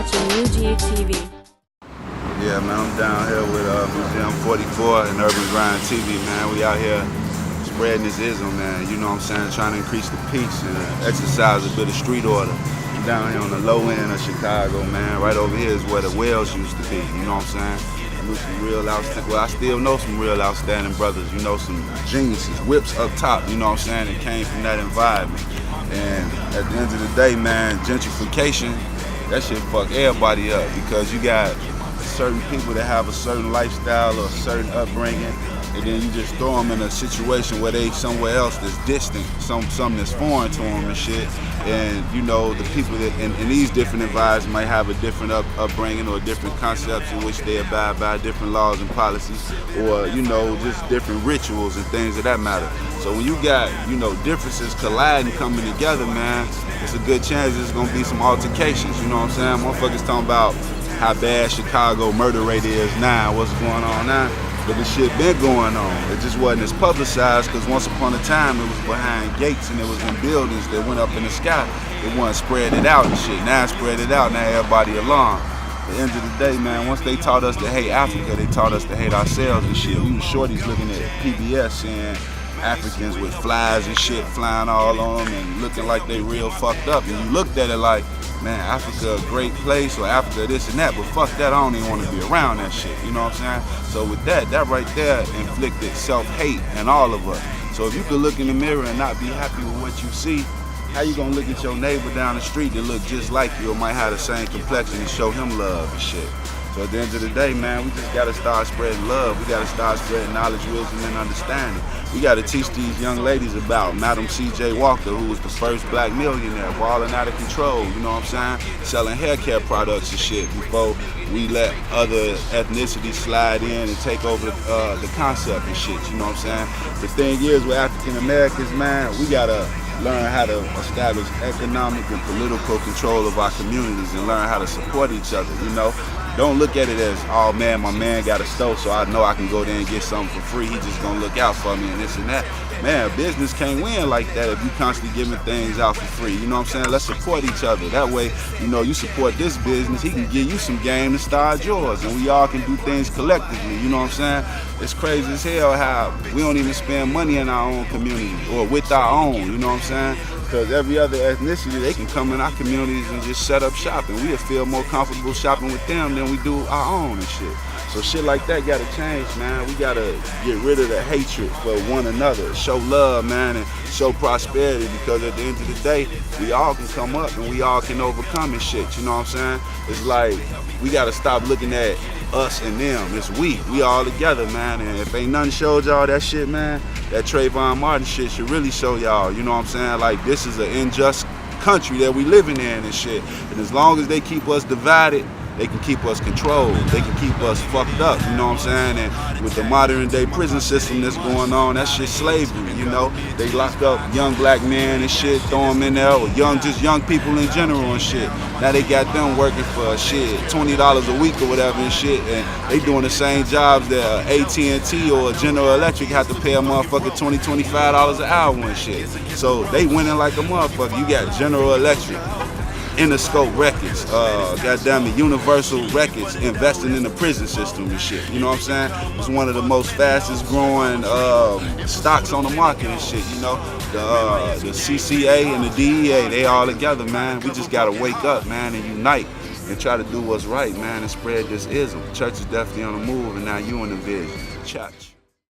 watching UrbanGrindTV. Yeah, man, I'm down here with Museum 44 and UrbanGrindTV, man. We out here spreading this ism, man. You know what I'm saying? Trying to increase the peace and exercise a bit of street order. I'm down here on the low end of Chicago, man. Right over here is where the wells used to be. You know what I'm saying? I knew some real outstanding, well, I still know some real outstanding brothers. You know, some geniuses, whips up top. You know what I'm saying? It came from that environment. And at the end of the day, man, gentrification, that shit fuck everybody up because you got certain people that have a certain lifestyle or a certain upbringing, and then you just throw them in a situation where they somewhere else that's distant, something that's foreign to them and shit. And you know, the people that in these different environments might have a different upbringing or different concepts in which they abide by different laws and policies, or you know, just different rituals and things of that matter. So when you got, you know, differences colliding, coming together, man, it's a good chance there's gonna be some altercations. You know what I'm saying? Motherfuckers talking about how bad Chicago murder rate is now, what's going on now. But this shit been going on. It just wasn't as publicized because once upon a time it was behind gates and it was in buildings that went up in the sky. They wasn't spread it out and shit. Now spread it out, now everybody alarmed. At the end of the day, man, once they taught us to hate Africa, they taught us to hate ourselves and shit. We was shorties looking at PBS seeing Africans with flies and shit flying all on them and looking like they real fucked up. And you looked at it like, man, Africa a great place, or Africa this and that, but fuck that, I don't even want to be around that shit, you know what I'm saying? So with that right there inflicted self-hate in all of us. So if you could look in the mirror and not be happy with what you see, how you gonna look at your neighbor down the street that look just like you or might have the same complexion and show him love and shit? So at the end of the day, man, we just gotta start spreading love. We gotta start spreading knowledge, wisdom, and understanding. We gotta teach these young ladies about Madam C.J. Walker, who was the first black millionaire, balling out of control, you know what I'm saying? Selling hair care products and shit before we let other ethnicities slide in and take over the concept and shit, you know what I'm saying? The thing is with African Americans, man, we gotta learn how to establish economic and political control of our communities and learn how to support each other, you know? Don't look at it as, oh man, my man got a stove, so I know I can go there and get something for free. He just gonna look out for me and this and that. Man, business can't win like that if you constantly giving things out for free. You know what I'm saying? Let's support each other. That way, you know, you support this business, he can give you some game and start yours. And we all can do things collectively, you know what I'm saying? It's crazy as hell how we don't even spend money in our own community or with our own, you know what I'm saying? Because every other ethnicity, they can come in our communities and just set up shop, and we'll feel more comfortable shopping with them than we do our own and shit. So shit like that gotta change, man. We gotta get rid of the hatred for one another, show love, man, and show prosperity, because at the end of the day, we all can come up and we all can overcome and shit, you know what I'm saying? It's like, we gotta stop looking at us and them. It's we all together, man. And if ain't nothing showed y'all that shit, man, that Trayvon Martin shit should really show y'all, you know what I'm saying? Like, this is an unjust country that we living in and shit. And as long as they keep us divided, they can keep us controlled. They can keep us fucked up, you know what I'm saying? And with the modern day prison system that's going on, that shit slavery, you know? They lock up young black men and shit, throw them in there, or just young people in general and shit. Now they got them working for shit, $20 a week or whatever and shit, and they doing the same jobs that AT&T or General Electric have to pay a motherfucker $20, $25 an hour and shit. So they winning like a motherfucker. You got General Electric, Interscope Records, goddamn it, Universal Records investing in the prison system and shit. You know what I'm saying? It's one of the most fastest growing stocks on the market and shit. You know, the CCA and the DEA, they all together, man. We just gotta wake up, man, and unite and try to do what's right, man, and spread this ism. Church is definitely on the move, and now you in the vision. Church.